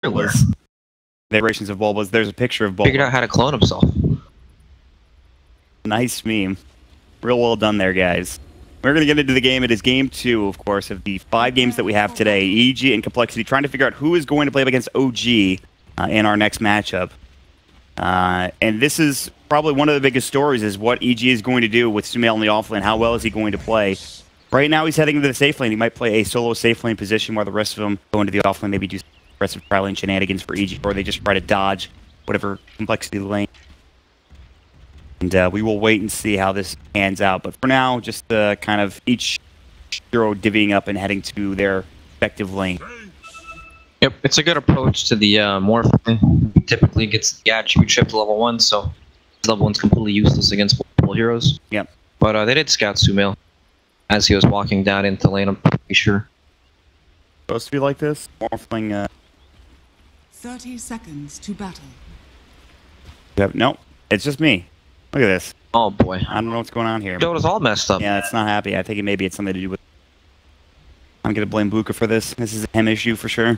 Variations of Bulbas. There's a picture of Bulba. Figured out how to clone himself. Nice meme. Real well done there, guys. We're going to get into the game. It is game 2, of course, of the 5 games that we have today. EG and Complexity trying to figure out who is going to play up against OG in our next matchup. And this is probably one of the biggest stories, is what EG is going to do with sumail in the offlane. How well is he going to play? Right now, he's heading into the safe lane. He might play a solo safe lane position while the rest of them go into the offlane, maybe do some aggressive tri lane shenanigans for EG, or they just try to dodge whatever Complexity lane. And we will wait and see how this pans out. But for now, just kind of each hero divvying up and heading to their respective lane. Yep, it's a good approach to the morph. Typically gets the attribute shift to level 1, so level 1's completely useless against multiple heroes. Yep. But they did scout sumail as he was walking down into lane, I'm pretty sure. Supposed to be like this? Morphling, 30 seconds to battle. Yep, nope. It's just me. Look at this. Oh boy. I don't know what's going on here. Dota's all messed up. Yeah, it's not happy. I think maybe it's something to do with... I'm going to blame Buka for this. This is a him issue for sure.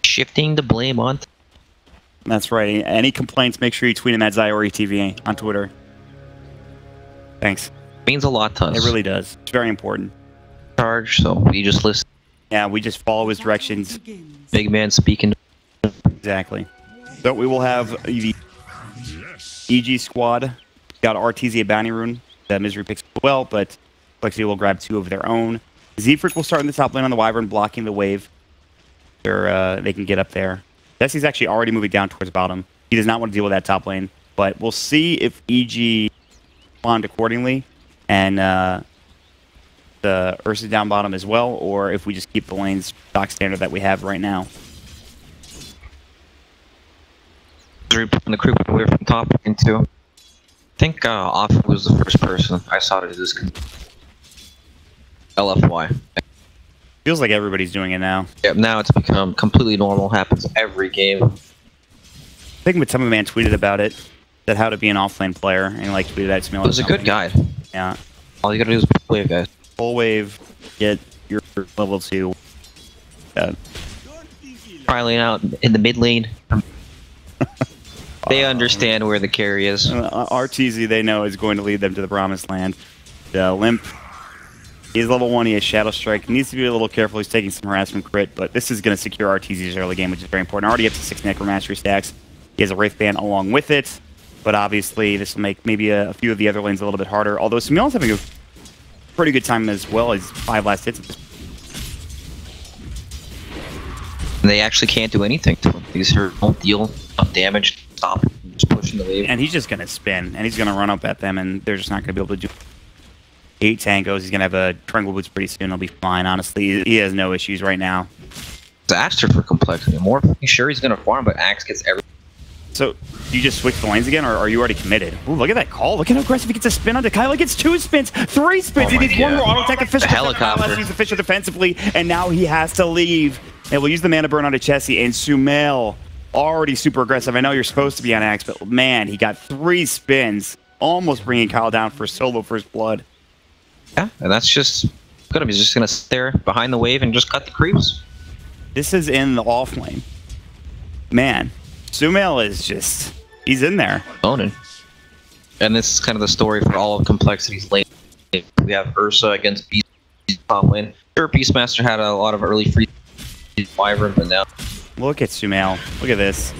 Shifting the blame on... That's right. Any complaints, make sure you tweet him at ZyoriTV on Twitter. Thanks. Means a lot to us. It really does. It's very important. Charge, so we just listen. Yeah, we just follow his directions. Big man speaking. Exactly. So we will have the EG squad. Got RTZ a bounty rune. Misery picks as well, but Complexity will grab 2 of their own. Zfric will start in the top lane on the Wyvern, blocking the wave. They can get up there. Jesse's actually already moving down towards bottom. He does not want to deal with that top lane, but we'll see if EG respond accordingly and the Ursa down bottom as well, or if we just keep the lanes stock standard that we have right now. Putting the creep away from top into. I think Off was the first person I saw to do this. LFY. Feels like everybody's doing it now. Yep, now it's become completely normal. Happens every game. I think Matema Man tweeted about it. Said how to be an offlane player, and he like tweeted that to me. It was a good guide. Yeah. All you gotta do is full wave, guys. Full wave, get your level 2. Trialing out in the mid lane. They understand where the carry is. RTZ, they know, is going to lead them to the promised land. Limp, he's level 1, he has Shadow Strike. He needs to be a little careful, he's taking some harassment crit, but this is going to secure RTZ's early game, which is very important. Already up to 6 Necromancy stacks. He has a Wraith Band along with it, but obviously this will make maybe a few of the other lanes a little bit harder, although Sumail's having a pretty good time as well. He's 5 last hits at this point. They actually can't do anything to him. These here don't deal enough damage to stop him. Just pushing the wave. And he's just going to spin, and he's going to run up at them, and they're just not going to be able to do 8 tangos. He's going to have a Triangle Boots pretty soon. He'll be fine, honestly. He has no issues right now. Disaster for Complexity. More sure he's going to farm, but Axe gets everything. So, do you just switch the lanes again, or are you already committed? Ooh, look at that call. Look at how aggressive he gets a spin onto Kyle. He gets 2 spins, 3 spins. He needs 1 more auto attack. The Fisher helicopter. Use the Fisher defensively, and now he has to leave. And we'll use the mana burn onto Chessie, and Sumail already super aggressive. I know you're supposed to be on Axe, but man, he got 3 spins, almost bringing Kyle down for solo first blood. Yeah, and that's just good. He's just going to sit there behind the wave and just cut the creeps. This is in the off lane. Man, Sumail is just, he's in there. Owning. And this is kind of the story for all of Complexity's lane. We have Ursa against Beast top lane. Sure, Beastmaster had a lot of early free Wyvern, but now look at Sumail. Look at this.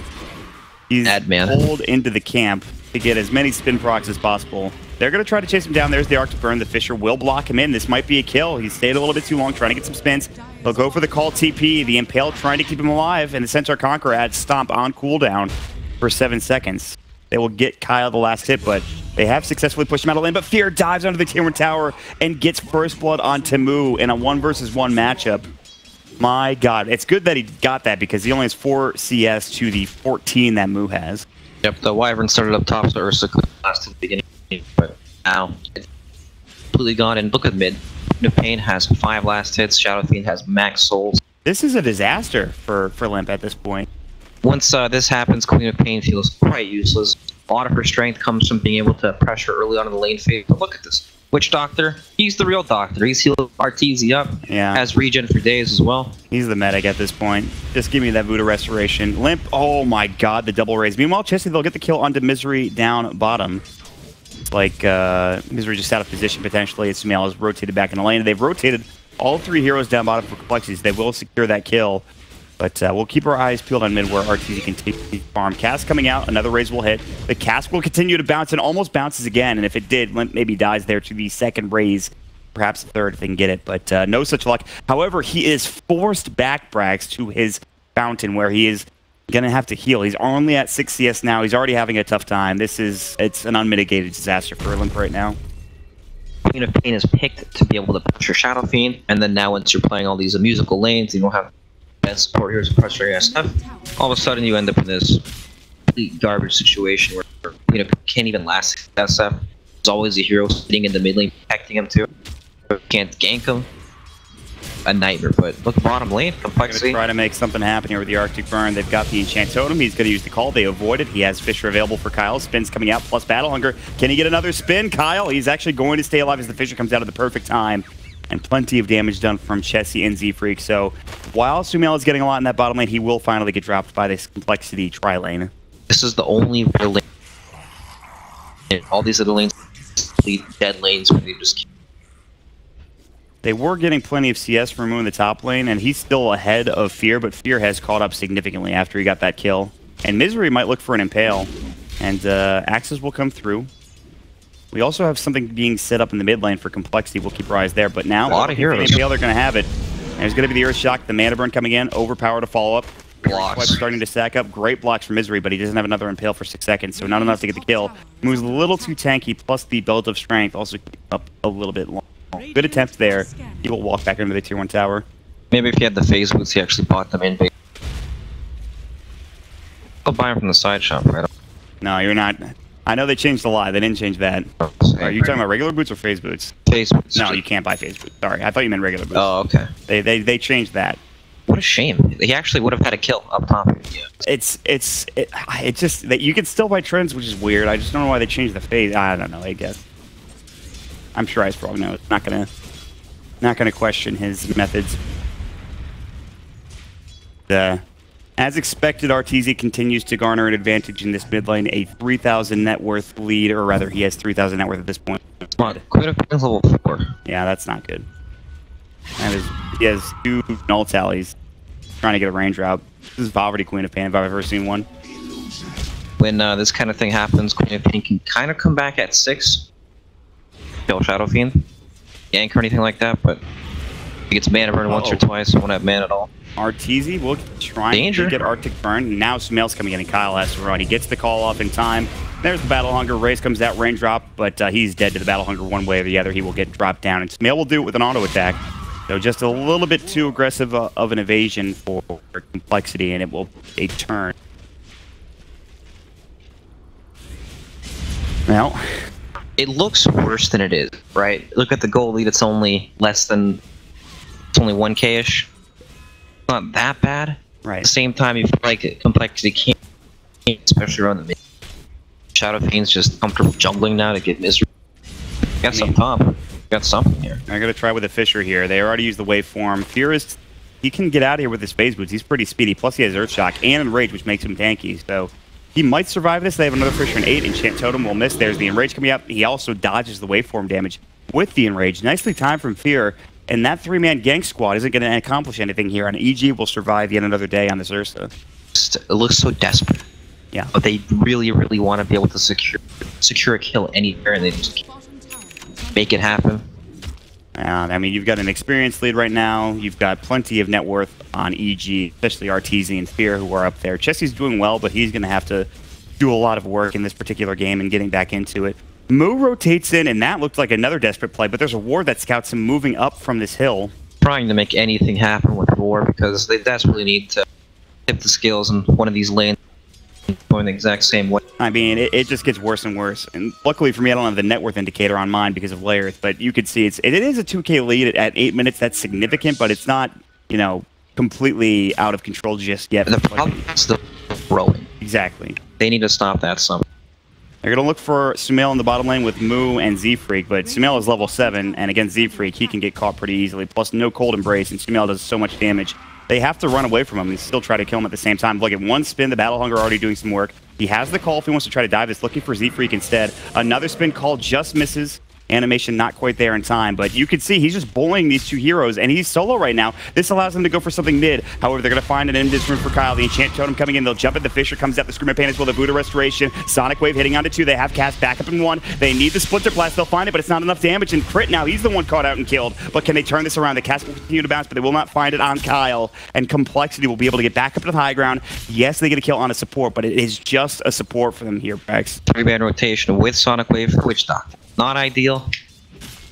He's pulled into the camp to get as many spin procs as possible. They're going to try to chase him down. There's the Arctic Burn. The Fisher will block him in. This might be a kill. He stayed a little bit too long trying to get some spins. They'll go for the call TP. The Impale trying to keep him alive. And the Centaur Conqueror adds Stomp on cooldown for 7 seconds. They will get Kyle the last hit, but they have successfully pushed him out of lane. But Fear dives under the Tier 1 tower and gets first blood on Temu in a 1 versus 1 matchup. My God, it's good that he got that because he only has 4 CS to the 14 that Mu has. Yep, the Wyvern started up top, so Ursa could last to the beginning, but now it's completely gone. And look at mid. Queen of Pain has 5 last hits. Shadow Fiend has max souls. This is a disaster for Limp at this point. Once this happens, Queen of Pain feels quite useless. A lot of her strength comes from being able to pressure early on in the lane phase. But look at this. Witch Doctor, he's the real doctor. He's healed RTZ up. Yeah. Has regen for days as well. He's the medic at this point. Just give me that Voodoo Restoration. Limp, oh my god, the double raise. Meanwhile, Chessie, they'll get the kill onto Misery down bottom. It's like Misery just out of position potentially. Sumail has rotated back in the lane. They've rotated all 3 heroes down bottom for complexities. They will secure that kill. But we'll keep our eyes peeled on mid where RTZ can take the farm. Cast coming out, another raise will hit. The cast will continue to bounce and almost bounces again. And if it did, Limp maybe dies there to the second raise, perhaps the third if they can get it. But no such luck. However, he is forced back, Brax, to his fountain where he is going to have to heal. He's only at 6 CS now. He's already having a tough time. It's an unmitigated disaster for Limp right now. Queen of Pain is picked to be able to push your Shadow Fiend. And then now once you're playing all these musical lanes, you don't have best support heroes and pressure your stuff, all of a sudden you end up in this complete garbage situation where can't even last SF. There's always a hero sitting in the mid lane protecting him too. Can't gank him. A nightmare, but look, bottom lane, complexity. Try to make something happen here with the Arctic Burn. They've got the Enchant Totem. He's going to use the call. They avoid it. He has Fisher available for Kyle. Spins coming out, plus Battle Hunger. Can he get another spin? Kyle, he's actually going to stay alive as the Fisher comes out at the perfect time. And plenty of damage done from Chessie and Z-Freak. So while Sumail is getting a lot in that bottom lane, he will finally get dropped by this complexity tri-lane. This is the only real lane. All these other lanes lead dead lanes where they just keep. They were getting plenty of CS from Moon in the top lane, and he's still ahead of Fear, but Fear has caught up significantly after he got that kill. And Misery might look for an Impale, and Axes will come through. We also have something being set up in the mid lane for complexity. We'll keep our eyes there. But now, a lot of heroes. Impale, they're going to have it. And there's going to be the Earth Shock, the Mana Burn coming in, Overpower to follow up. Blocks. Starting to stack up. Great blocks for Misery, but he doesn't have another Impale for 6 seconds, so not enough to get the kill. Moves a little too tanky, plus the Belt of Strength also keep up a little bit long. Good attempt there. He will walk back into the tier 1 tower. Maybe if he had the phase boots, he actually bought them in. I'll buy them from the side shop, right? No, you're not. I know they changed a lot. They didn't change that. Are you talking about regular boots or phase boots? Phase boots. No, you can't buy phase boots. Sorry, I thought you meant regular boots. Oh, okay. They changed that. What a shame. He actually would have had a kill up top. Yeah. It's just that you can still buy trends, which is weird. I just don't know why they changed the phase. I don't know. I guess. I'm sure Ice Frog knows. Not gonna question his methods. As expected, RTZ continues to garner an advantage in this mid lane, a 3,000 net worth lead, or rather, he has 3,000 net worth at this point. Come on, Queen of Pain's level 4. Yeah, that's not good. He has 2 null tallies, trying to get a range route. This is Poverty Queen of Pain, if I've ever seen one. When this kind of thing happens, Queen of Pain can kind of come back at 6. Kill Shadow Fiend, gank or anything like that, but he gets mana burn once or twice, won't have mana at all. RTZ will try to get Arctic Burn. Now Sumail's coming in and Kyle has to run. He gets the call off in time. There's the Battle Hunger. Raze comes out, rain drop, but he's dead to the Battle Hunger one way or the other. He will get dropped down, and Sumail will do it with an auto attack. So just a little bit too aggressive of an evasion for complexity, and it will take a turn. Well, it looks worse than it is, right? Look at the goal lead. It's only less than. It's only 1K-ish. Not that bad. Right. At the same time, you feel like complexity can't, especially around the mid. Shadow Fiend's just comfortable jungling now to get Misery. Got some top. Got something here. I'm gonna try with a Fisher here. They already used the waveform. Fear he can get out of here with his phase boots. He's pretty speedy. Plus he has Earth Shock and Enrage, which makes him tanky. So he might survive this. They have another Fisher in 8. Enchant Totem will miss. There's the Enrage coming up. He also dodges the waveform damage with the Enrage. Nicely timed from Fear. And that 3-man gank squad isn't going to accomplish anything here. And EG will survive yet another day on this Ursa. It looks so desperate. Yeah. But they really, really want to be able to secure a kill anywhere, and they just make it happen. I mean, you've got an experienced lead right now. You've got plenty of net worth on EG, especially RTZ and Fear, who are up there. Chessie's doing well, but he's going to have to do a lot of work in this particular game and getting back into it. Moo rotates in, and that looked like another desperate play, but there's a ward that scouts him moving up from this hill. Trying to make anything happen with war because they desperately need to tip the scales in one of these lanes going the exact same way. I mean, it just gets worse and worse. And luckily for me, I don't have the net worth indicator on mine because of layers, but you could see it is a 2K lead at 8 minutes. That's significant, but it's not, you know, completely out of control just yet. The problem is still growing. Exactly. They need to stop that somehow. They're going to look for Sumail in the bottom lane with Moo and Z-Freak, but Sumail is level 7, and against Z-Freak, he can get caught pretty easily. Plus, no Cold Embrace, and Sumail does so much damage. They have to run away from him and still try to kill him at the same time. Look at one spin, the Battle Hunger already doing some work. He has the call if he wants to try to dive this, looking for Z-Freak instead. Another spin call just misses. Animation not quite there in time, but you can see he's just bullying these two heroes, and he's solo right now. This allows him to go for something mid. However, they're going to find an Indus rune for Kyle. The Enchant Totem coming in. They'll jump at the Fisher, comes out the Screamer Pain as well. The Buddha Restoration. Sonic Wave hitting onto 2. They have cast back up in 1. They need the Splinter Blast. They'll find it, but it's not enough damage. And Crit now, he's the one caught out and killed. But can they turn this around? The cast will continue to bounce, but they will not find it on Kyle. And Complexity will be able to get back up to the high ground. Yes, they get a kill on a support, but it is just a support for them here, Rex. 3-man rotation with Sonic Wave for Witch Doctor. Not ideal.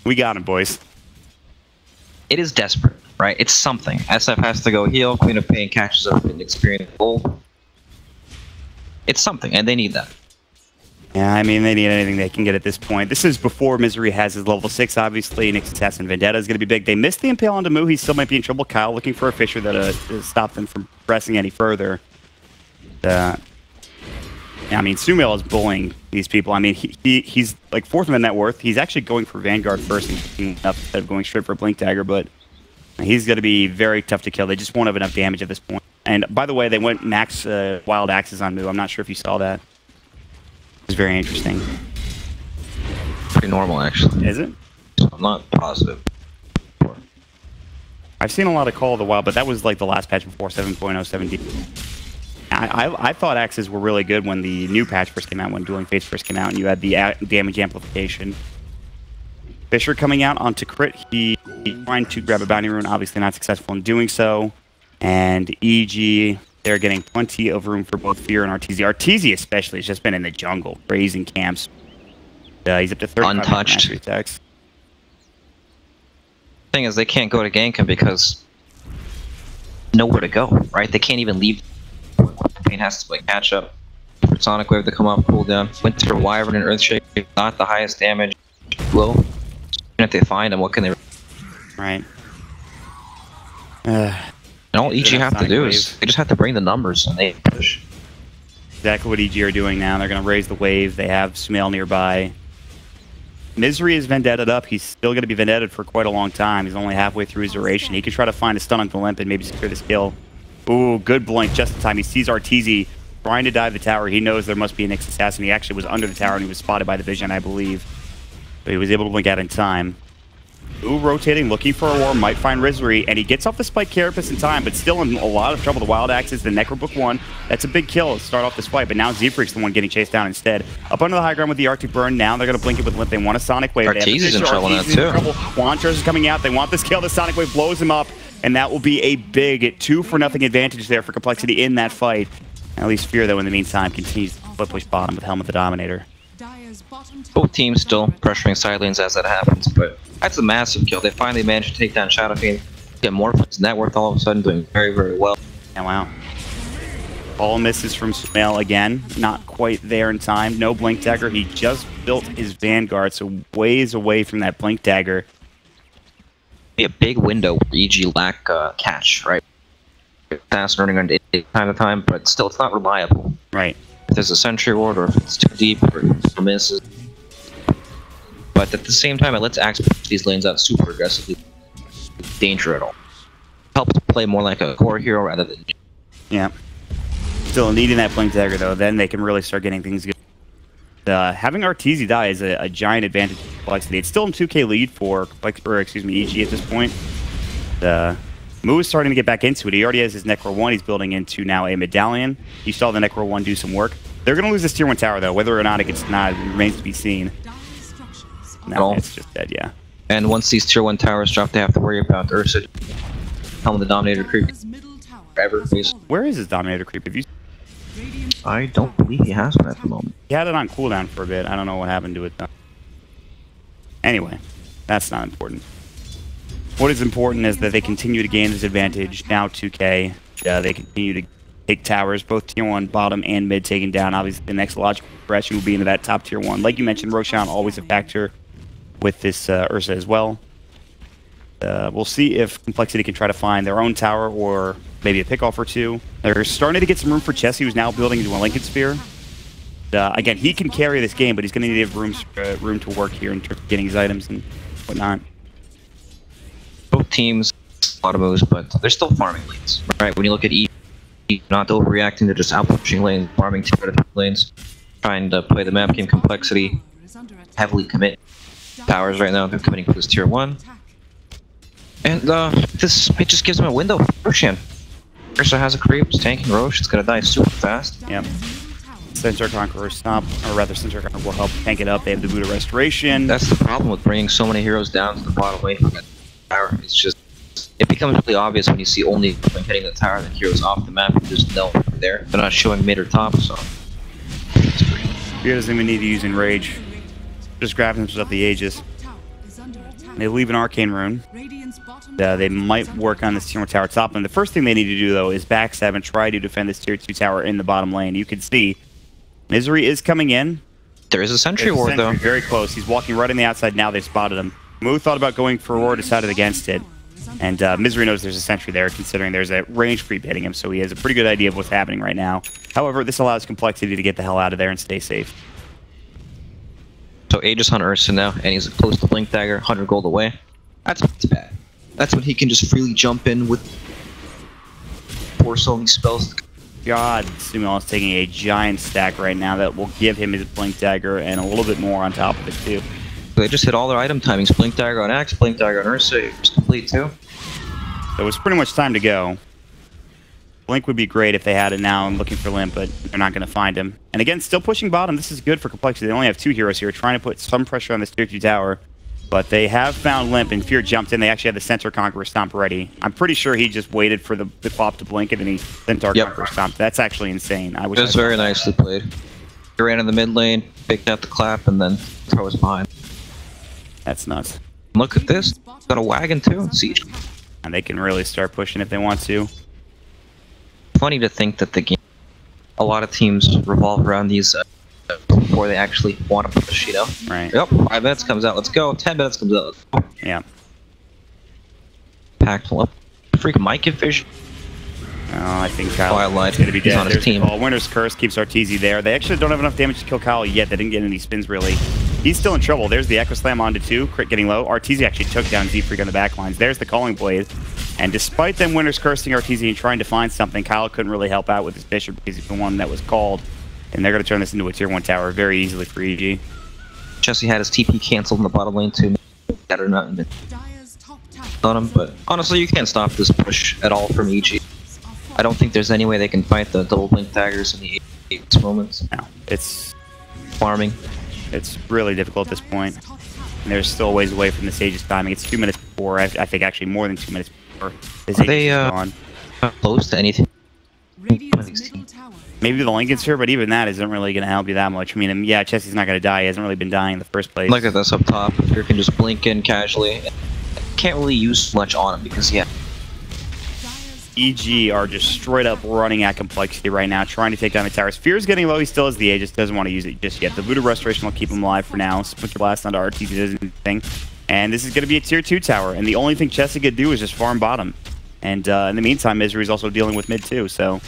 We got him, boys. It is desperate, right? It's something. SF has to go heal. Queen of Pain catches up and experience gold. It's something, and they need that. Yeah, I mean, they need anything they can get at this point. This is before Misery has his level 6, obviously. Nyx Assassin Vendetta is going to be big. They missed the Impale onto Moo. He still might be in trouble. Kyle looking for a Fisher that to stop them from pressing any further. I mean, Sumail is bullying these people. I mean, he's like 4th in the net worth. He's actually going for Vanguard first and picking up instead of going straight for Blink Dagger, but he's going to be very tough to kill. They just won't have enough damage at this point. And by the way, they went max Wild Axes on Moo. I'm not sure if you saw that. It was very interesting. Pretty normal, actually. Is it? I'm not positive. I've seen a lot of Call of the Wild, but that was like the last patch before 7.0 17. I thought axes were really good when the new patch first came out, when Dueling Fates first came out, and you had the damage amplification. Fisher coming out onto Crit. He trying to grab a bounty rune, obviously not successful in doing so. And EG, they're getting plenty of room for both Fear and Arteezy. Arteezy especially has just been in the jungle, raising camps. He's up to 35 untouched attacks. Thing is, they can't go to gank him because nowhere to go, right? They can't even leave. Pain has to like catch up for Sonic Wave to come up, cool down. Winter Wyvern and Earthshake, not the highest damage. Well, even if they find him, what can they? Right. And all EG have to do is they just have to bring the numbers and they push. Exactly what EG are doing now. They're going to raise the wave. They have Sumail nearby. Misery is Vendetted up. He's still going to be Vendetted for quite a long time. He's only halfway through his duration. He can try to find a stun on the limp and maybe secure this kill. Ooh, good blink just in time. He sees Arteezy trying to dive the tower. He knows there must be an Nyx Assassin. He actually was under the tower and he was spotted by the vision, I believe. But he was able to blink out in time. Ooh, rotating, looking for a war, might find Misery, and he gets off the Spike Carapace in time, but still in a lot of trouble. The Wild Axes, the Necrobook 1. That's a big kill to start off this fight, but now Z-Freak's the one getting chased down instead. Up under the high ground with the Arctic Burn. Now they're going to blink it with Limp. They want a Sonic Wave. Arteezy's in trouble now, too. Wantress is coming out. They want this kill. The Sonic Wave blows him up, and that will be a big 2-0 advantage there for Complexity in that fight. At least Fear, though, in the meantime, continues to flip push bottom with Helm of the Dominator. Both teams still pressuring side lanes as that happens, but that's a massive kill. They finally managed to take down Shadow Fiend, get more from his net worth all of a sudden, doing very, very well. Yeah, wow. All misses from Sumail again. Not quite there in time. No Blink Dagger. He just built his Vanguard, so ways away from that Blink Dagger. Be a big window where EG lack catch, right? Fast running on time to time, but still, it's not reliable. Right. If there's a Sentry Ward, or if it's too deep, or if it misses. But at the same time, it lets Axe push these lanes out super aggressively. Danger at all. Helps play more like a core hero rather than... Yeah. Still needing that Blink Dagger, though, then they can really start getting things good. Having Arteezy die is a giant advantage to Complexity. It's still in 2K lead for EG at this point. Moo is starting to get back into it. He already has his Necro 1. He's building into now a Medallion. You saw the Necro 1 do some work. They're going to lose this Tier 1 tower, though. Whether or not it gets denied remains to be seen. No, it's just dead, yeah. And once these Tier 1 towers drop, they have to worry about Ursa. Helm of the Dominator creep. Forever. Where is his Dominator creep? Have you... I don't believe he has one at the moment. He had it on cooldown for a bit. I don't know what happened to it, though. Anyway, that's not important. What is important is that they continue to gain this advantage. Now 2K, they continue to take towers, both Tier 1, bottom, and mid taken down. Obviously, the next logical progression will be into that top Tier 1. Like you mentioned, Roshan always a factor with this Ursa as well. We'll see if Complexity can try to find their own tower or maybe a pickoff or two. They're starting to get some room for Chessie, who's now building into a Lincoln Sphere. Again, he can carry this game, but he's going to need room to work here in terms of getting his items and whatnot. Both teams, a lot of moves, but they're still farming lanes, right? When you look at E, not overreacting, they're just out-pushing lanes, farming 2 out of 3 lanes, trying to play the map game complexity, heavily commit towers right now. They're committing for this tier 1. And it just gives them a window for Roshan. Ursa has a creep, it's tanking Roche, it's gonna die super fast. Yep. Centaur Conqueror stop, or rather Centaur Conqueror will help tank it up. They have the Buddha Restoration. That's the problem with bringing so many heroes down to the bottom lane from that tower. It's just, it becomes really obvious when you see only when hitting the tower that heroes off the map. You just know they're not showing mid or top, so. Fear doesn't even need to use Enrage. Just grabbing himself the Aegis. They leave an Arcane Rune. They might work on this tier 1 tower top. And the first thing they need to do, though, is backstab and try to defend this tier 2 tower in the bottom lane. You can see Misery is coming in. There is a sentry ward, though. Very close. He's walking right on the outside. Now they've spotted him. Moo thought about going for a ward, decided against it. And Misery knows there's a sentry there, considering there's a range creep hitting him. So he has a pretty good idea of what's happening right now. However, this allows Complexity to get the hell out of there and stay safe. So Aegis on Ursa now, and he's close to Blink Dagger, 100 gold away. That's bad. That's when he can just freely jump in with 4 soloing spells. God, Sumo is taking a giant stack right now that will give him his Blink Dagger and a little bit more on top of it, too. They just hit all their item timings. Blink Dagger on Axe, Blink Dagger on Ursa, it's complete, too. So it's pretty much time to go. Blink would be great if they had it now. I'm looking for Limp, but they're not going to find him. And again, still pushing bottom. This is good for Complexity. They only have 2 heroes here, trying to put some pressure on this tier 2 tower. But they have found Limp, and Fear jumped in. They actually had the Centaur Conqueror stomp ready. I'm pretty sure he just waited for the pop to blink it, and he Centaur Conqueror stomped. That's actually insane. I wish it was very nicely played. He ran in the mid lane, picked out the clap, and then throws behind. That's nuts. Look at this. Got a wagon, too. Siege. And they can really start pushing if they want to. Funny to think that the game, a lot of teams revolve around these before they actually want to push, you know? Right. Yep, 5 minutes comes out, let's go. 10 minutes comes out, let's go. Yeah. Packed up. Freaking Mike Vision. Oh, I think Kyle is going to be dead. on his team. Winter's Curse keeps Arteezy there. They actually don't have enough damage to kill Kyle yet. They didn't get any spins, really. He's still in trouble. There's the Echo Slam onto 2. Crit getting low. Arteezy actually took down Z-Freak on the backlines. There's the Calling Blade. And despite them Winter's Cursing Arteezy and trying to find something, Kyle couldn't really help out with his Bishop because he's the one that was called. And they're going to turn this into a tier 1 tower very easily for EG. Jesse had his TP canceled in the bottom lane too. That or not on him, but honestly, you can't stop this push at all from EG. I don't think there's any way they can fight the double blink daggers in the 8 moments. No, it's farming. It's really difficult at this point. And there's still a ways away from this Aegis timing. It's 2 minutes before. I think actually more than 2 minutes before this Aegis is gone. Close to anything? Maybe the Lincoln's here, but even that isn't really going to help you that much. I mean, yeah, Chessie's not going to die. He hasn't really been dying in the first place. Look at this up top. You can just blink in casually. Can't really use much on him because, yeah. EG are just straight up running at Complexity right now, trying to take down the towers. Fear's getting low. He still has the Aegis. Doesn't want to use it just yet. The Voodoo Restoration will keep him alive for now. Splinter Blast onto RTZ doesn't do anything. And this is going to be a tier 2 tower. And the only thing Chessie could do is just farm bottom. And in the meantime, Misery's also dealing with mid too, so...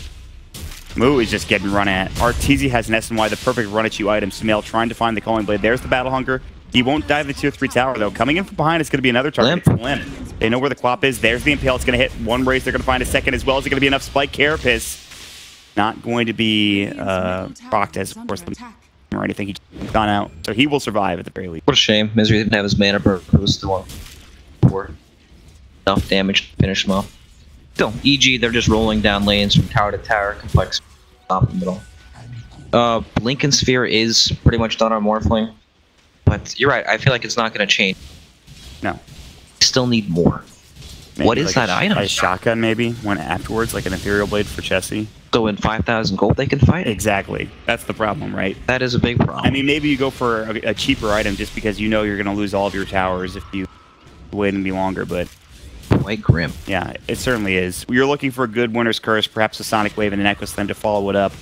Moo is just getting run at. Arteezy has an SNY, the perfect run at you item. Sumail trying to find the Calling Blade. There's the Battle Hunger. He won't dive the tier 3 tower, though. Coming in from behind is going to be another target. It's Limp. They know where the Quap is. There's the Impale. It's going to hit one raise. They're going to find a second as well. Is it going to be enough Spike Carapace? Not going to be procced as, of course, the or anything. He's gone out. So he will survive at the very least. What a shame. Misery didn't have his mana burn. It was still for enough damage to finish him off. Still, EG, they're just rolling down lanes from tower to tower. Complex top in the middle. Lincoln Sphere is pretty much done on Morphling. But you're right, I feel like it's not going to change. No. Still need more. Maybe what is like that item? A shotgun, maybe, one afterwards, like an Ethereal Blade for Chessie. So in 5,000 gold, they can fight it. Exactly. That's the problem, right? That is a big problem. I mean, maybe you go for a cheaper item just because you know you're going to lose all of your towers if you wait any longer, but... Quite grim. Yeah, it certainly is. You're looking for a good Winter's Curse, perhaps a Sonic Wave and an Echo Slam to follow it up.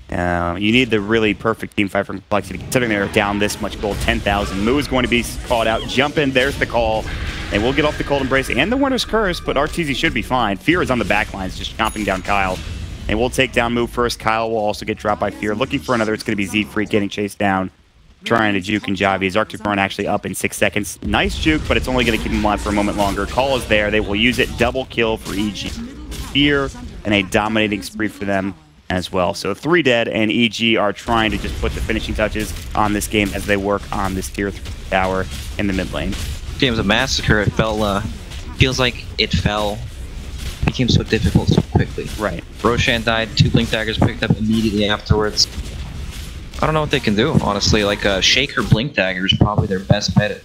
You need the really perfect team fight from Complexity, considering they're down this much gold, 10,000. Moo is going to be caught out. Jump in, there's the call. And we'll get off the Cold Embrace and the Winter's Curse, but Arteezy should be fine. Fear is on the back lines, just chomping down Kyle. They will take down Move first. coL will also get dropped by Fear. Looking for another. It's going to be Z-Freak getting chased down. Trying to juke and Javi. His Arctic Burn actually up in 6 seconds. Nice juke, but it's only going to keep him alive for a moment longer. coL is there. They will use it. Double kill for EG. Fear and a dominating spree for them as well. So 3 dead, and EG are trying to just put the finishing touches on this game as they work on this tier 3 tower in the mid lane. Game's a massacre. It feels like it became so difficult so quickly. Right. Roshan died, 2 Blink Daggers picked up immediately afterwards. I don't know what they can do, honestly. Like a Shaker Blink Dagger is probably their best bet.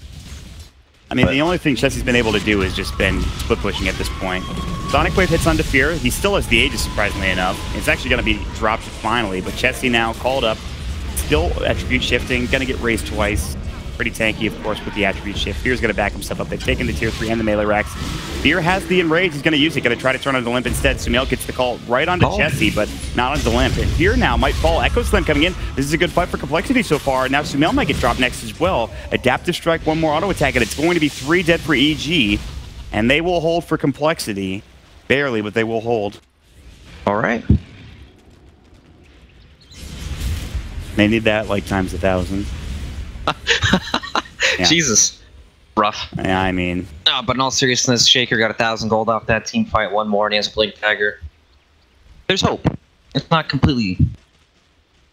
I mean, the only thing Chessie's been able to do is just been split pushing at this point. Sonic Wave hits onto Fear. He still has the Aegis, surprisingly enough. It's actually going to be dropped finally, but Chessie now called up. Still attribute shifting, going to get raised twice. Pretty tanky, of course, with the attribute shift. Fear's going to back himself up. They've taken the tier 3 and the melee racks. Fear has the Enrage. He's going to use it. Going to try to turn on the Limp instead. Sumail gets the call right onto Chessie, but not onto the Limp. And Fear now might fall. Echo Slam coming in. This is a good fight for Complexity so far. Now Sumail might get dropped next as well. Adaptive Strike, 1 more auto attack, and it's going to be 3 dead for EG. And they will hold for Complexity. Barely, but they will hold. All right. They need that like times 1,000. Yeah. Jesus. Rough. Yeah, I mean... No, but in all seriousness, Shaker got 1,000 gold off that team fight, 1 more, and he has a Blink Dagger. There's hope. It's not completely...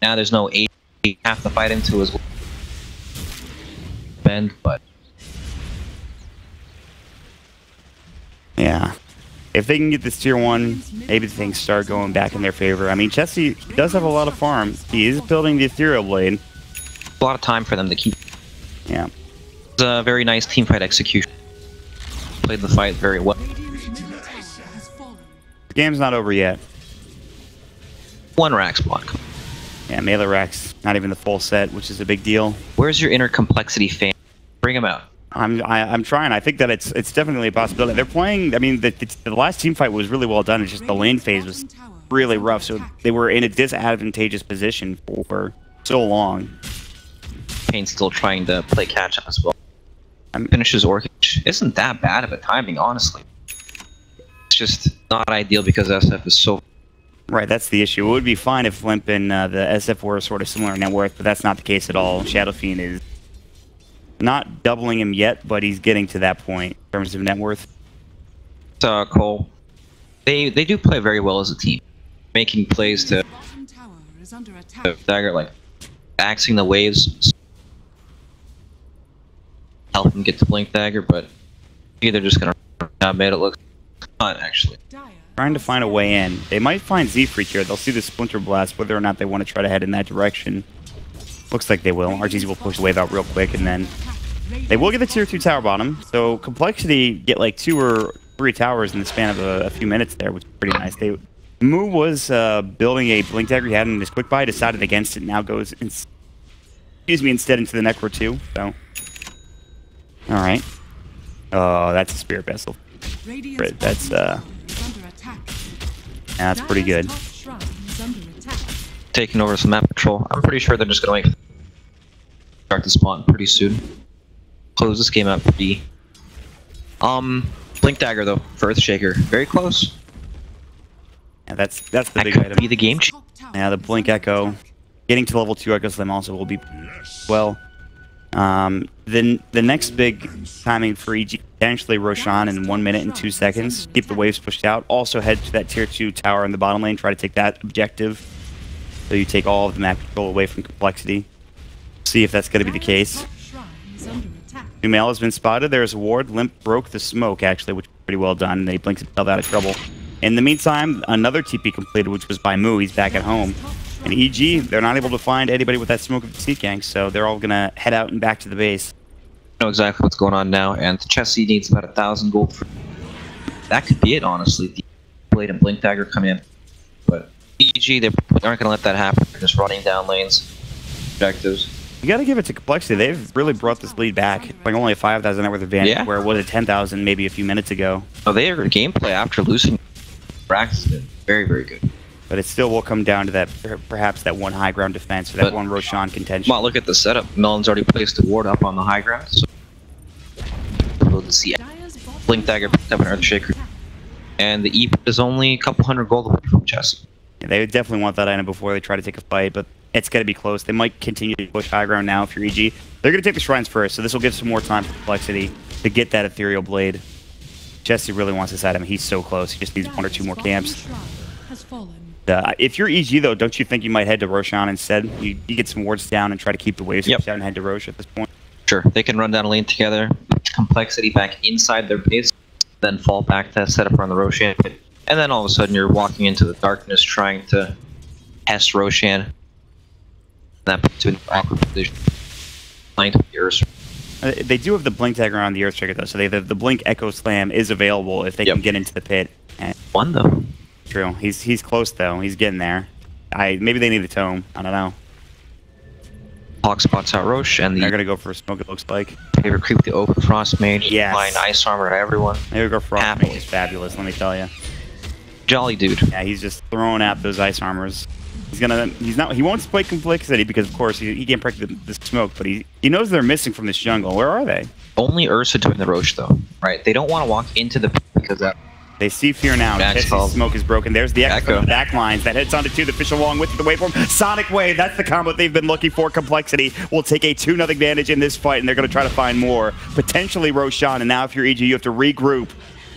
Now there's no 8 half the fight into his bend, but... Yeah. If they can get this tier 1, maybe things start going back in their favor. I mean, Chessie does have a lot of farm. He is building the Ethereal Blade. A lot of time for them to keep... Yeah. It was a very nice teamfight execution. Played the fight very well. The game's not over yet. 1 Rax block. Yeah, melee racks, not even the full set, which is a big deal. Where's your inner Complexity fan? Bring him out. I'm trying. I think that it's definitely a possibility. They're playing. I mean, the last team fight was really well done. It's just the lane phase was really rough, so they were in a disadvantageous position for so long. Pain's still trying to play catch up as well. Finishes Orchid isn't that bad of a timing, honestly. It's just not ideal because SF is so... Right, that's the issue. It would be fine if Limp and the SF were sort of similar in net worth, but that's not the case at all. Shadow Fiend is not doubling him yet, but he's getting to that point in terms of net worth. coL, they do play very well as a team, making plays to Dagger, like axing the waves, help him get the Blink Dagger, but either just gonna made it look fun actually. Trying to find a way in. They might find Z-Freak here. They'll see the Splinter Blast, whether or not they want to try to head in that direction. Looks like they will. RGZ will push the wave out real quick, and then they will get the tier 2 tower bottom. So Complexity get like 2 or 3 towers in the span of a few minutes there, which is pretty nice. Moo was building a Blink Dagger he had in his quick buy, decided against it, now goes instead into the Necro 2. So, all right. Oh, that's a Spirit Vessel. That's pretty good. Taking over some map control. I'm pretty sure they're just gonna start to spawn pretty soon. Close this game out pretty. Blink Dagger though for Earthshaker, very close. Yeah, that's the that big could item. be the game changer. Yeah, the Blink Echo, getting to level 2 Echo Slam also will be well. Then the next big timing for EG, potentially Roshan in 1 minute and 2 seconds. Keep the waves pushed out. Also head to that tier 2 tower in the bottom lane. Try to take that objective. So you take all of the map control away from Complexity. See if that's going to be the case. Sumail has been spotted. There's a ward. Limp broke the smoke, actually, which was pretty well done. They blinked himself out of trouble. In the meantime, another TP completed, which was by Moo. He's back at home. And EG, they're not able to find anybody with that smoke of the Seat Gang, so they're all going to head out and back to the base. I know exactly what's going on now, and Chessie needs about 1,000 gold. That could be it, honestly. The Blade and Blink Dagger come in. But EG, they aren't going to let that happen. They're just running down lanes, objectives. You got to give it to Complexity. They've really brought this lead back. Like only a 5,000 net worth advantage, where it was a 10,000 maybe a few minutes ago. Oh, their gameplay after losing Rax has been very, very good. But it still will come down to that, perhaps that one high ground defense, or that one Roshan contention. Well, look at the setup. Melon's already placed a ward up on the high ground, so we'll see. Blink Dagger picked up an Earthshaker, and the EP is only a couple hundred gold away from Chessie. They would definitely want that item before they try to take a fight, but it's going to be close. They might continue to push high ground now if you're EG. They're going to take the shrines first, so this will give some more time for Complexity to get that ethereal blade. Jesse really wants this item. He's so close. He just needs 1 or 2 more camps. If you're EG, though, don't you think you might head to Roshan instead? You get some wards down and try to keep the waves down and head to Rosh at this point? Sure. They can run down a lane together, Complexity back inside their base, then fall back to set up around the Roshan. And then all of a sudden you're walking into the darkness trying to test Roshan. That puts you in an awkward position. They do have the blink dagger on the Earth Trigger, though, so the blink Echo Slam is available if they can get into the pit. And one, though. True. He's close, though. He's getting there. Maybe they need a tome. I don't know. Hawk spots out Roche, and they're going to go for a smoke, it looks like. Favorite creep, the open Frost Mage. Yes. Applying ice armor to everyone. There we go. Frost Mage is fabulous, let me tell you. Jolly dude. Yeah, he's just throwing out those ice armors. He won't spike Complexity because, of course, he can't break the smoke, but he knows they're missing from this jungle. Where are they? Only Ursa doing the Roche, though. Right? They don't want to walk into the pit because that... They see fear now. Jesse's smoke is broken. There's the Echo from the back lines that hits onto 2. The fish along with the waveform. Sonic Wave. That's the combo they've been looking for. Complexity will take a 2-0 advantage in this fight, and they're going to try to find more. Potentially Roshan. And now if you're EG, you have to regroup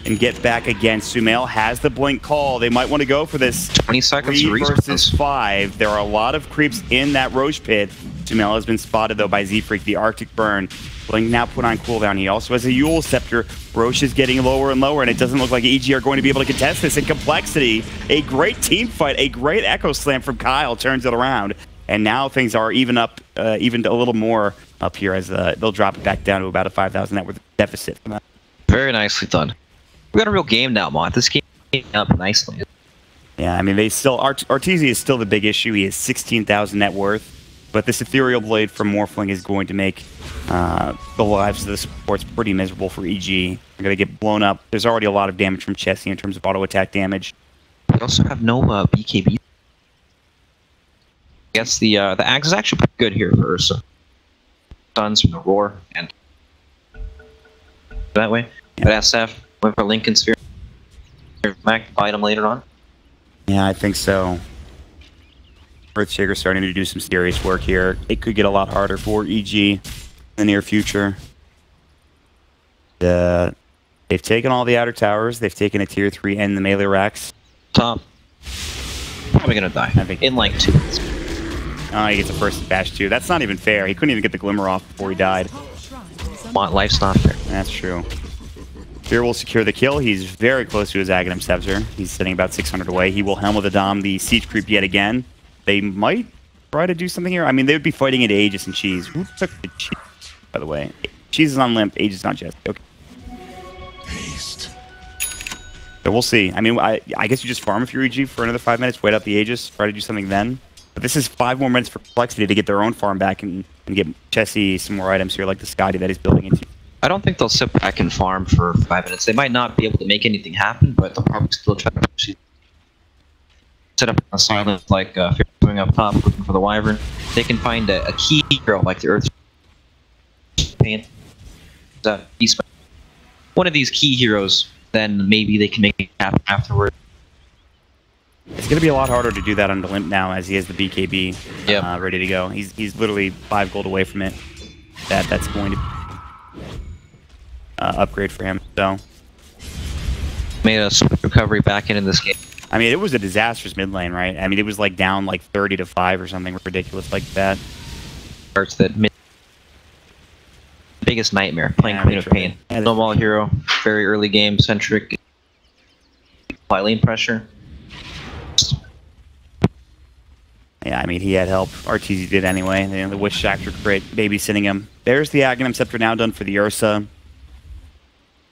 and get back again. Sumail has the blink call. They might want to go for this 20 seconds 3 versus 5. There are a lot of creeps in that Roche pit. Sumail has been spotted, though, by Z-Freak, the Arctic Burn. Blink now put on cooldown. He also has a Yule Scepter. Roche is getting lower and lower, and it doesn't look like EG are going to be able to contest this. In Complexity, a great team fight, a great Echo Slam from coL turns it around. And now things are even up, even a little more up here as they'll drop it back down to about a 5,000 net worth deficit from that. Very nicely done. We got a real game now, Mont. This game up nicely. Yeah, I mean, they still... Arteezy is still the big issue. He has 16,000 net worth. But this Ethereal Blade from Morphling is going to make the lives of the supports pretty miserable for EG. They're going to get blown up. There's already a lot of damage from Chessie in terms of auto-attack damage. We also have no BKB. I guess the Axe is actually pretty good here for Ursa. Stuns from the Roar and... that way. Yeah. But SF went for Lincoln Sphere. Back to bite him later on. Yeah, I think so. Earthshaker's starting to do some serious work here. It could get a lot harder for EG in the near future. They've taken all the outer towers. They've taken a tier 3 and the melee racks. Top. Probably gonna die. I think in like 2 minutes. Oh, he gets a first bash too. That's not even fair. He couldn't even get the glimmer off before he died. Life's not fair. That's true. Fear will secure the kill. He's very close to his Aghanim Scepter. He's sitting about 600 away. He will Helm of the Dom the siege creep yet again. They might try to do something here. I mean, they would be fighting into Aegis and Cheese. Who took the Cheese, by the way? Cheese is on Limp. Aegis not Jesse. Okay. Haste. So we'll see. I mean, I guess you just farm if you're EG for another 5 minutes, wait out the Aegis, try to do something then. But this is 5 more minutes for Complexity to get their own farm back and get Chessie some more items here, like the Scotty that he's building into. I don't think they'll sit back and farm for 5 minutes. They might not be able to make anything happen, but they'll probably still try to push. Set up a silence like Fear going up top, looking for the Wyvern. They can find a key hero like the Earth Pain. One of these key heroes, then maybe they can make it happen afterward. It's going to be a lot harder to do that on the Limp now, as he has the BKB ready to go. He's literally 5 gold away from it. That's going to upgrade for him. So made a swift recovery back in this game. I mean, it was a disastrous mid lane, right? I mean, it was like down like 30 to 5 or something ridiculous like that. Starts that biggest nightmare, playing Queen of Pain. Snowball hero, very early game centric. Apply lane pressure. Yeah, I mean, he had help. Arteezy did anyway. The Wish Shactor crit babysitting him. There's the Aghanim Scepter now done for the Ursa.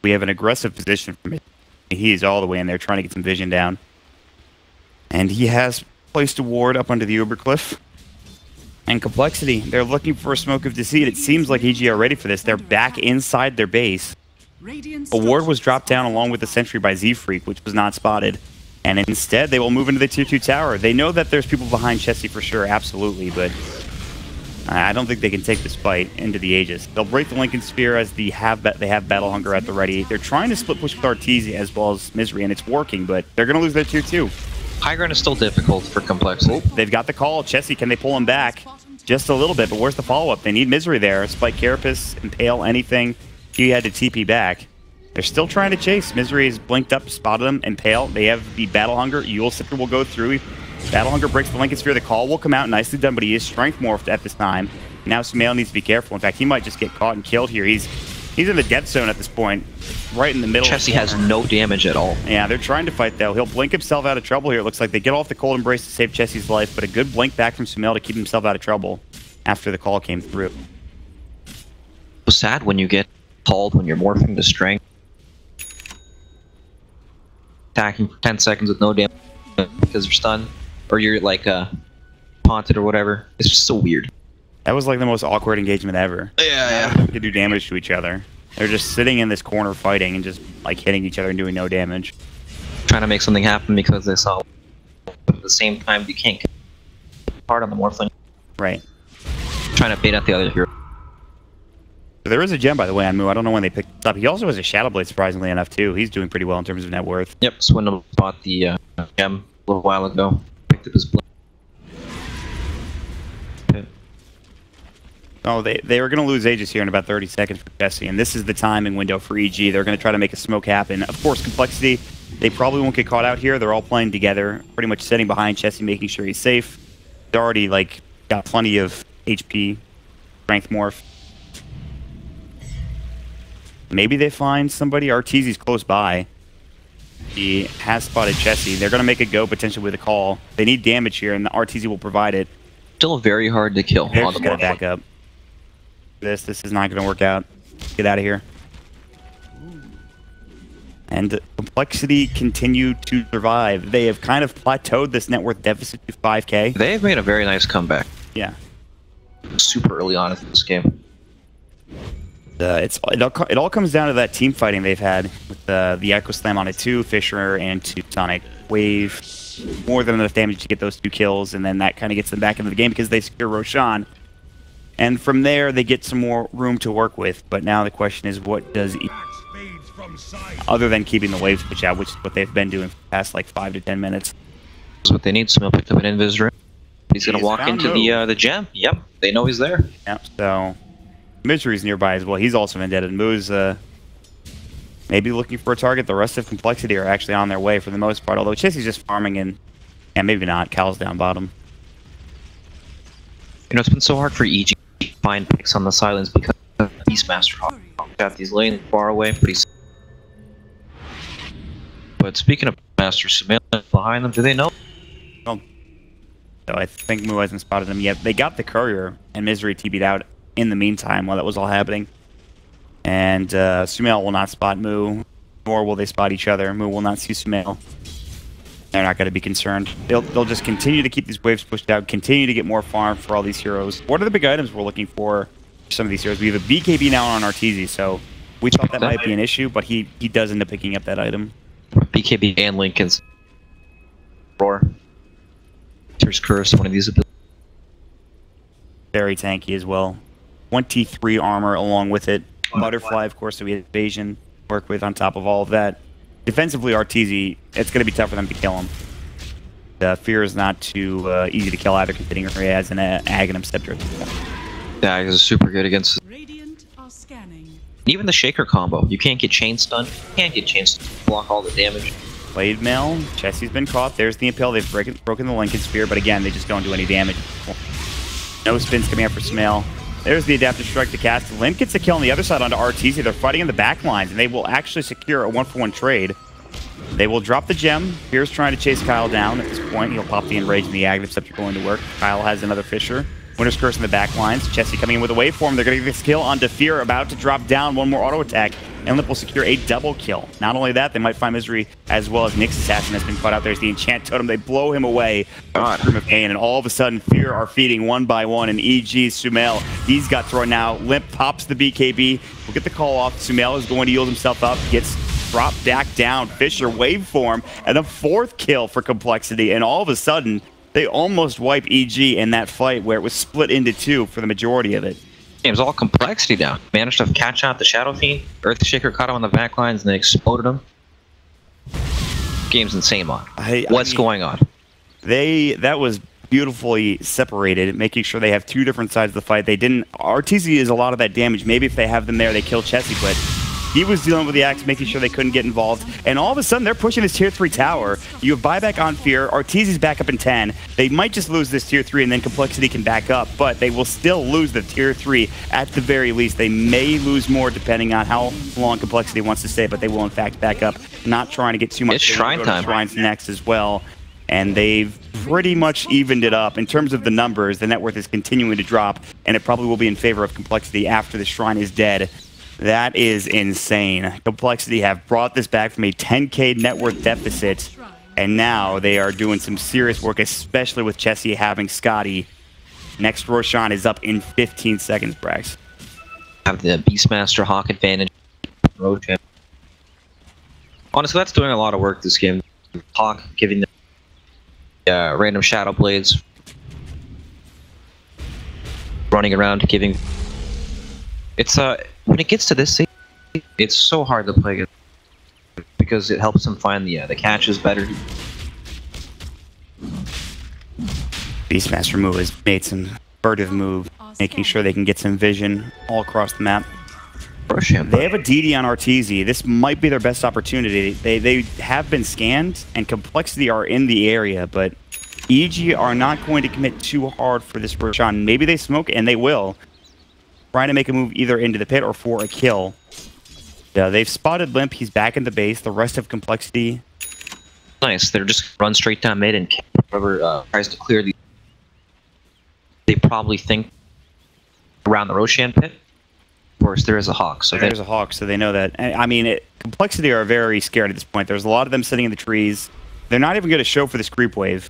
We have an aggressive position from him. He's all the way in there trying to get some vision down. And he has placed a ward up under the Uber Cliff. And Complexity, they're looking for a Smoke of Deceit. It seems like EG are ready for this. They're back inside their base. A ward was dropped down along with the sentry by Z-Freak, which was not spotted. And instead, they will move into the tier 2 tower. They know that there's people behind Chessie for sure, absolutely, but I don't think they can take this fight into the Aegis. They'll break the Lincoln Sphere as they have Battle Hunger at the ready. They're trying to split push with Arteezy as well as Misery, and it's working, but they're going to lose their tier 2. High ground is still difficult for complexity. Oh, they've got the call. Chessie, can they pull him back? Just a little bit, but where's the follow-up? They need Misery there. Spike Carapace, Impale, anything. He had to TP back. They're still trying to chase. Misery has blinked up, spotted him, Impale. They have the Battle Hunger. Eul Scepter will go through. Battle Hunger breaks the Lincoln Sphere. The call will come out. Nicely done, but he is Strength Morphed at this time. Now Sumail needs to be careful. In fact, he might just get caught and killed here. He's in the death zone at this point, right in the middle. Chessie has no damage at all. Yeah, they're trying to fight, though. He'll blink himself out of trouble here. It looks like they get off the Cold Embrace to save Chessie's life, but a good blink back from Sumail to keep himself out of trouble after the call came through. It's sad when you get called when you're morphing to strength. Attacking for 10 seconds with no damage because you're stunned, or you're like haunted or whatever. It's just so weird. That was like the most awkward engagement ever. Yeah. They could do damage to each other. They're just sitting in this corner fighting and just like hitting each other and doing no damage. Trying to make something happen because they saw. But at the same time, you can't get hard on the morphling. Right. Trying to bait out the other hero. There is a gem, by the way, on Moo. I don't know when they picked it up. He also has a Shadow Blade, surprisingly enough, too. He's doing pretty well in terms of net worth. Yep, Swindle bought the gem a little while ago. Picked up his blade. Oh, they were going to lose Aegis here in about 30 seconds for Chessie, and this is the timing window for EG. They're going to try to make a smoke happen. Of course, Complexity, they probably won't get caught out here. They're all playing together, pretty much sitting behind Chessie, making sure he's safe. They're already, like, got plenty of HP, Strength Morph. Maybe they find somebody. Arteezy's close by. He has spotted Chessie. They're going to make a go potentially with a call. They need damage here, and the Arteezy will provide it. Still very hard to kill. They're just going to back up. This is not going to work out. Get out of here. And Complexity continue to survive. They have kind of plateaued this net worth deficit to 5K. They have made a very nice comeback. Yeah. Super early on in this game. It all comes down to that team fighting they've had with the Echo Slam on it too, Fisher and to Sonic Wave. More than enough damage to get those 2 kills, and then that kind of gets them back into the game because they secure Roshan. And from there, they get some more room to work with. But now the question is, what does other than keeping the wave switch out, which is what they've been doing for the past like 5 to 10 minutes. That's what they need. Sumail picked up an Invis. He's going to walk into the gem. Yep, they know he's there. Yep, so Misery's nearby as well. He's also indebted. Moo's maybe looking for a target. The rest of Complexity are actually on their way for the most part, although Chessie's just farming and maybe not. Cal's down bottom. You know, it's been so hard for EG to find picks on the silence because of Beastmaster got these lanes far away, but speaking of Master, Sumail behind them, do they know? Well, so I think Moo hasn't spotted them yet. They got the courier, and Misery TB'd out in the meantime while that was all happening. And Sumail will not spot Moo, nor will they spot each other. Moo will not see Sumail. They're not going to be concerned. They'll just continue to keep these waves pushed out, continue to get more farm for all these heroes. What are the big items we're looking for some of these heroes? We have a BKB now on Arteezy, so we thought that might be an issue, but he does end up picking up that item. BKB and Lincoln's Roar. There's Curse, one of these abilities. Very tanky as well. 23 armor along with it. Butterfly, of course, so we have evasion to work with on top of all of that. Defensively, Arteezy, it's going to be tough for them to kill him. The Fear is not too easy to kill either, considering he has an Aghanim Scepter. Yeah, he's super good against. Radiant are scanning. Even the Shaker combo, you can't get chain stun. You can't get chain stun to block all the damage. Blade Mail, Chessie's been caught. There's the Impale. They've broken the Lincoln Sphere, but again, they just don't do any damage. No spins coming out for Sumail. There's the Adaptive Strike to cast. Limp gets a kill on the other side onto Arteezy. They're fighting in the back lines, and they will actually secure a 1-for-1 trade. They will drop the gem. Fear's trying to chase Kyle down at this point. He'll pop the Enrage and the Aghanim Scepter going to work. Kyle has another Fisher. Winter's Curse in the back lines. Chessie coming in with a waveform. They're going to get this kill onto Fear, about to drop down. One more auto attack, and Limp will secure a double kill. Not only that, they might find Misery as well as Nyx Assassin has been caught out. There's the Enchant Totem. They blow him away. Scream of Pain, and all of a sudden, Fear are feeding one by one, and EG Sumail, he's got thrown now. Limp pops the BKB. We'll get the call off. Sumail is going to yield himself up, gets dropped back down. Fisher waveform, and a 4th kill for Complexity, and all of a sudden, they almost wipe EG in that fight where it was split into 2 for the majority of it. Game's all Complexity down. Managed to catch out the Shadow Fiend. Earthshaker caught him on the back lines and they exploded him. Game's insane, man. What's going on? That was beautifully separated, making sure they have two different sides of the fight. They didn't. RTZ is a lot of that damage. Maybe if they have them there, they kill Chessie, but he was dealing with the axe, making sure they couldn't get involved. And all of a sudden, they're pushing this tier 3 tower. You have buyback on Fear. RTZ's back up in 10. They might just lose this tier 3, and then Complexity can back up, but they will still lose the tier 3 at the very least. They may lose more depending on how long Complexity wants to stay, but they will in fact back up. Not trying to get too much. It's Shrine time. Shrine's next as well. And they've pretty much evened it up. In terms of the numbers, the net worth is continuing to drop, and it probably will be in favor of Complexity after the Shrine is dead. That is insane. Complexity have brought this back from a 10k net worth deficit, and now they are doing some serious work, especially with Chessie having Scotty. Next Roshan is up in 15 seconds, Brax. Have the Beastmaster Hawk advantage. Roshan. Honestly, that's doing a lot of work this game. Hawk giving the random Shadow Blades. Running around giving... It's when it gets to this stage, it's so hard to play against because it helps them find the catches better. Beastmaster move has made some furtive move, making sure they can get some vision all across the map. They have a DD on RTZ. This might be their best opportunity. They have been scanned, and Complexity are in the area, but EG are not going to commit too hard for this Roshan. Maybe they smoke, and they will. Trying to make a move either into the pit or for a kill. They've spotted Limp. He's back in the base. The rest of Complexity. Nice. They're just run straight down mid, and whoever tries to clear the... They probably think around the Roshan pit. Of course, there is a Hawk. So there's a Hawk, so they know that. I mean, Complexity are very scared at this point. There's a lot of them sitting in the trees. They're not even going to show for this creep wave.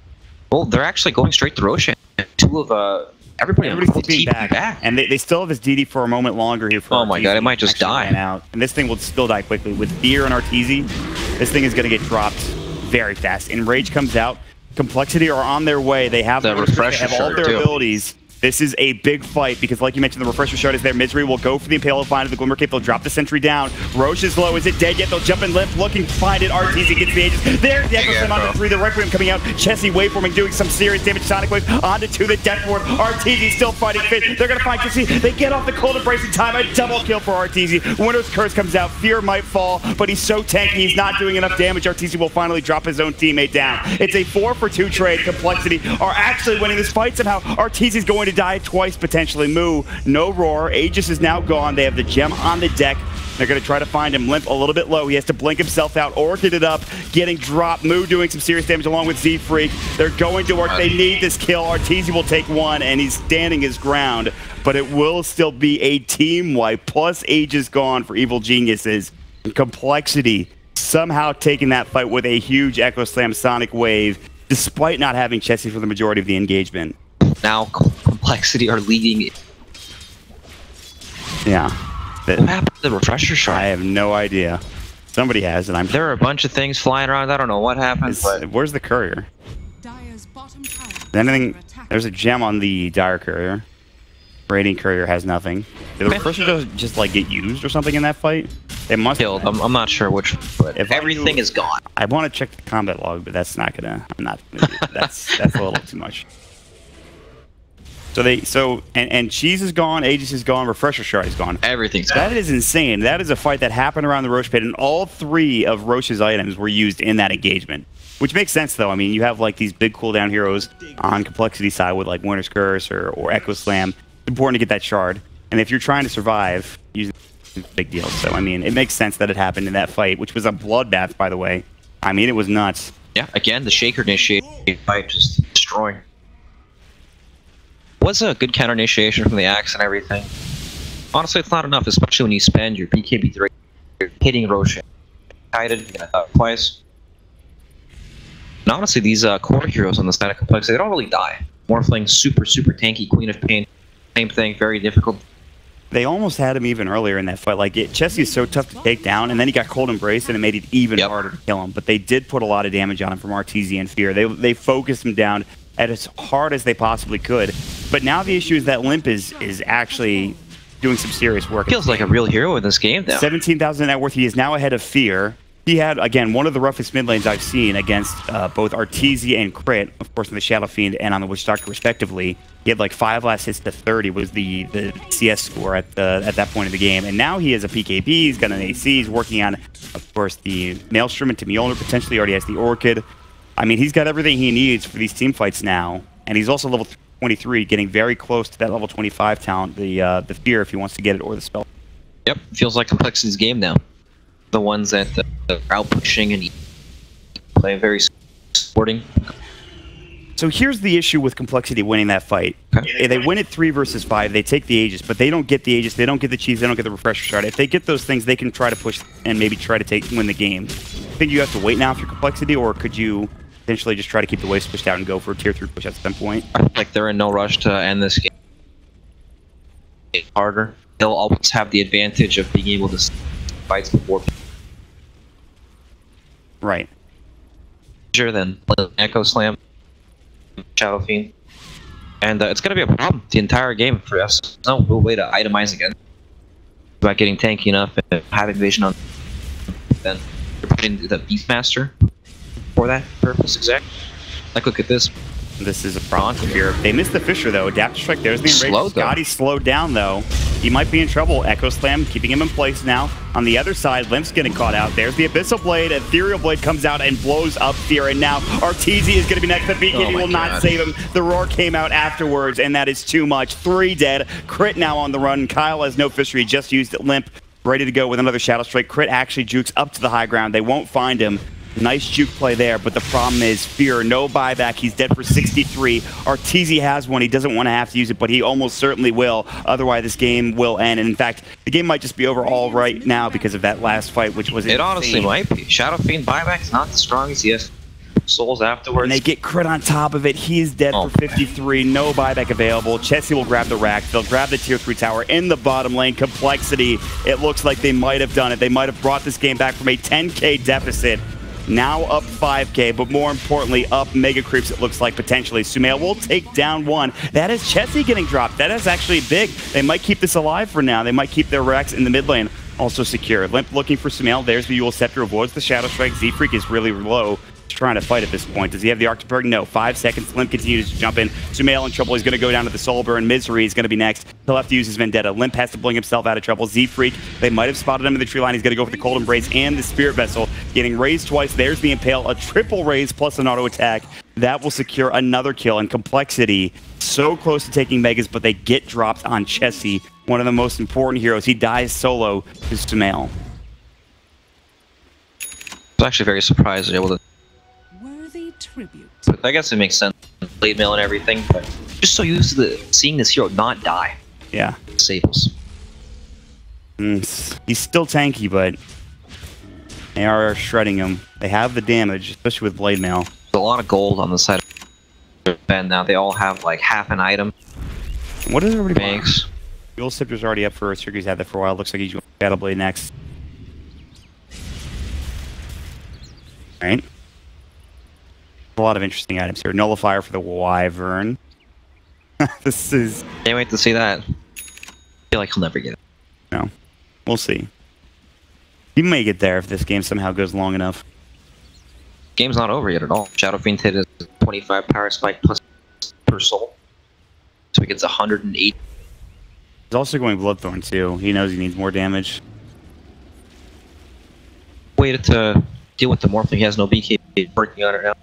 Well, they're actually going straight to Roshan. Two of... Everybody's keeping back. And they still have this DD for a moment longer here. For oh my god, it might just die. Out. And this thing will still die quickly. With Fear and RTZ, this thing is going to get dropped very fast. Enrage comes out. Complexity are on their way. They have the refresher. They have all their abilities. This is a big fight because, like you mentioned, the refresher shard is there. Misery will go for the Impale, find the Glimmer Cape. They'll drop the sentry down. Roche is low. Is it dead yet? They'll jump and lift, looking to find it. RTZ gets the Aegis. There's the Echo Slam onto 3. The Requiem coming out. Chessie waveforming, doing some serious damage. Sonic Wave onto 2. The Death Ward. RTZ still fighting fit. They're going to find Chessie. They get off the cold embrace in time. A double kill for RTZ. Winter's Curse comes out. Fear might fall, but he's so tanky. He's not doing enough damage. RTZ will finally drop his own teammate down. It's a 4-for-2 trade. Complexity are actually winning this fight somehow. RTZ is going to die twice, potentially. Moo, no roar. Aegis is now gone. They have the gem on the deck. They're going to try to find him. Limp a little bit low. He has to blink himself out. Orchid it up, getting dropped. Moo doing some serious damage along with Z-Freak. They're going to work. They need this kill. Arteezy will take one, and he's standing his ground. But it will still be a team wipe. Plus Aegis gone for Evil Geniuses. Complexity somehow taking that fight with a huge Echo Slam Sonic Wave, despite not having Chessie for the majority of the engagement. Now Complexity are leading. Yeah. What happened to the refresher shard? I have no idea. Somebody has, and There are a bunch of things flying around. I don't know what happened. But... Where's the courier? There's a gem on the Dire courier. Radiant courier has nothing. Did the refresher just like get used or something in that fight? It must killed. I'm not sure which. But if everything is gone. I want to check the combat log, but that's not gonna. I'm not. Gonna do that. That's a little too much. And Cheese is gone, Aegis is gone, Refresher Shard is gone. Everything's gone. That is insane. That is a fight that happened around the Roche pit, and all 3 of Roche's items were used in that engagement. Which makes sense, though. I mean, you have like these big cooldown heroes on Complexity side with like Winter's Curse or Echo Slam. It's important to get that shard. And if you're trying to survive, using big deal. So, I mean, it makes sense that it happened in that fight, which was a bloodbath, by the way. I mean, it was nuts. Yeah, again, the Shaker initiated fight just destroying. Was a good counter initiation from the axe and everything. Honestly, it's not enough, especially when you spend your BKB3 hitting Roshan. Guided twice. And honestly, these core heroes on the side of Complexity, they don't really die. Morphling, super tanky, Queen of Pain, same thing, very difficult. They almost had him even earlier in that fight. Like, Chessie is so tough to take down, and then he got Cold Embrace, and it made it even harder to kill him. But they did put a lot of damage on him from RTZ and Fear. They focused him down at as hard as they possibly could. But now the issue is that Limp is actually doing some serious work. Feels like a real hero in this game, though. 17,000 net worth. He is now ahead of Fear. he had, again, one of the roughest mid lanes I've seen against both Arteezy and Crit, of course, on the Shadow Fiend and on the Witch Doctor, respectively. He had like 5 last hits to 30 was the CS score at that point of the game. And now he has a PKB, he's got an AC, he's working on, of course, the Maelstrom into Mjolnir, potentially already has the Orchid. I mean, he's got everything he needs for these team fights now. And he's also level 23, getting very close to that level 25 talent, the Fear, if he wants to get it, or the Spell. Yep, feels like Complexity's game now. The ones that are out pushing and play very sporting. So here's the issue with Complexity winning that fight. Okay. They win it 3 versus 5, they take the Aegis, but they don't get the Aegis, they don't get the Cheese, they don't get the Refresher Shard. If they get those things, they can try to push and maybe try to win the game. I think you have to wait now for Complexity, or could you potentially just try to keep the waves pushed out and go for a tier 3 push at some point? I feel like they're in no rush to end this game. Harder. They'll always have the advantage of being able to fight before. Right. Sure, then Echo Slam, Shadow Fiend, and it's gonna be a problem the entire game for us. No real way to itemize again. About getting tanky enough and having vision on. Then you're putting the Beastmaster for that purpose exactly. Like, look at this. This is a problem here. They missed the Fisher, though. Adapt to Strike. There's the Enraged. Scotty slowed down, though. He might be in trouble. Echo Slam keeping him in place now. On the other side, Limp's getting caught out. There's the Abyssal Blade. Ethereal Blade comes out and blows up Fear. And now Arteezy is going to be next. The BKB will not save him. The Roar came out afterwards, and that is too much. 3 dead. Crit now on the run. coL has no Fisher. He just used it. Limp ready to go with another Shadow Strike. Crit actually jukes up to the high ground. They won't find him. Nice juke play there, but the problem is Fear, no buyback. He's dead for 63. Arteezy has one. He doesn't want to have to use it, but he almost certainly will. Otherwise, this game will end. And in fact, the game might just be over all right now because of that last fight, which was insane. It honestly might be. Shadow Fiend buyback's not the strongest. Yes, souls afterwards. And they get Crit on top of it. He is dead for 53. No buyback available. Chessie will grab the rack. They'll grab the tier 3 tower in the bottom lane. Complexity. It looks like they might have done it. They might have brought this game back from a 10K deficit. Now up 5K, but more importantly, up Mega Creeps, it looks like, potentially. Sumail will take down 1. That is Chessie getting dropped. That is actually big. They might keep this alive for now. They might keep their racks in the mid lane also secure. Limp looking for Sumail. There's the Eul Scepter, avoids the Shadow Strike. Z-Freak is really low. He's trying to fight at this point. Does he have the Arctic? No. 5 seconds. Limp continues to jump in. Sumail in trouble. He's going to go down to the Soul Burn. Misery is going to be next. He'll have to use his Vendetta. Limp has to bring himself out of trouble. Z-Freak, they might have spotted him in the tree line. He's going to go for the Cold Embrace and the Spirit Vessel. Getting raised twice. There's the Impale. A triple raise plus an auto attack. That will secure another kill. And Complexity, so close to taking Megas, but they get dropped on Chessie, one of the most important heroes. He dies solo to Sumail. I was actually very surprised they're able to. Worthy tribute. But I guess it makes sense. Blade mail and everything, but just so used to seeing this hero not die. Yeah. Sables. He's still tanky, but they are shredding him. They have the damage, especially with Blade Mail. There's a lot of gold on the side of Ben now. They all have like half an item. What is everybody Banks. Eul Scepter's already up for Circuit's had that for a while. Looks like he's going to Battle Blade next. Alright. A lot of interesting items here. Nullifier for the Wyvern. This is... Can't wait to see that. I feel like he'll never get it. No. We'll see. He may get there if this game somehow goes long enough. Game's not over yet at all. Shadow Fiend hit his 25 power spike plus per soul. So he gets 108. He's also going Bloodthorn too. He knows he needs more damage. Waited to deal with the Morphling. He has no BK. Working on it now.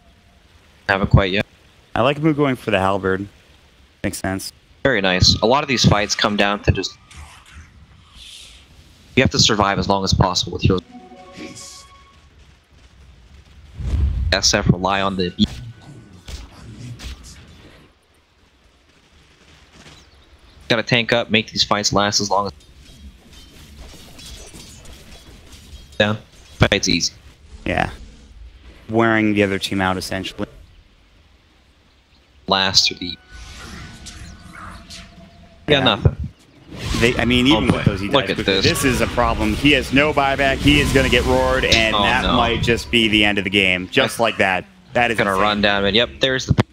Haven't quite yet. I like him going for the Halberd. Makes sense. Very nice. A lot of these fights come down to just... You have to survive as long as possible with heroes. SF rely on the... Gotta tank up, make these fights last as long as... Down. Fight's easy. Yeah. Wearing the other team out, essentially. Last through the... Yeah, nothing. I mean, even with those, he dies Look at quickly. this. This is a problem. He has no buyback. He is going to get roared, and that might just be the end of the game. Just like that. That is gonna run down. And yep, there's the...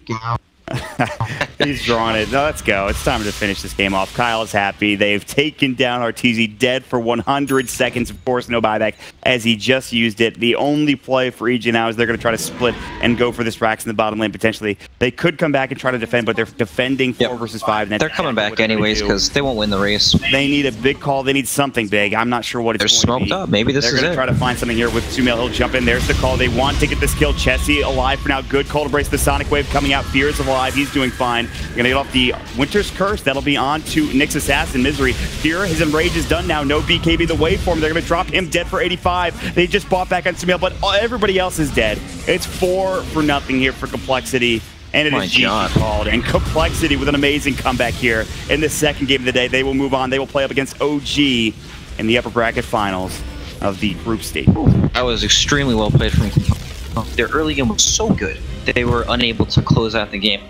He's drawing it. No, let's go. It's time to finish this game off. Kyle is happy. They've taken down Arteezy dead for 100 seconds. Of course, no buyback as he just used it. The only play for EG now is they're going to try to split and go for this Rax in the bottom lane potentially. They could come back and try to defend, but they're defending 4 versus 5. And they're coming back anyways because they won't win the race. They need a big call. They need something big. I'm not sure what it's going to be. They're smoked up. Maybe this is it. They're going to try to find something here with Sumail. He'll jump in. There's the call. They want to get this kill. Chessie alive for now. Good call to brace the Sonic Wave coming out. Fear's alive. He's doing fine. They're going to get off the Winter's Curse. That'll be on to Nyx Assassin. Misery. Fear, his Enrage is done now. No BKB the waveform. They're going to drop him dead for 85. They just bought back on Sumail, but everybody else is dead. It's 4-0 here for Complexity. And it is GG called. And Complexity with an amazing comeback here in the second game of the day. They will move on. They will play up against OG in the upper bracket finals of the group stage. That was extremely well played from Complexity. Their early game was so good that they were unable to close out the game.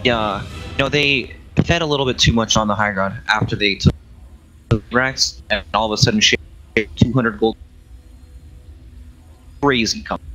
Yeah, you know, they fed a little bit too much on the high ground after they took Rax, and all of a sudden, 200 gold. Crazy comeback.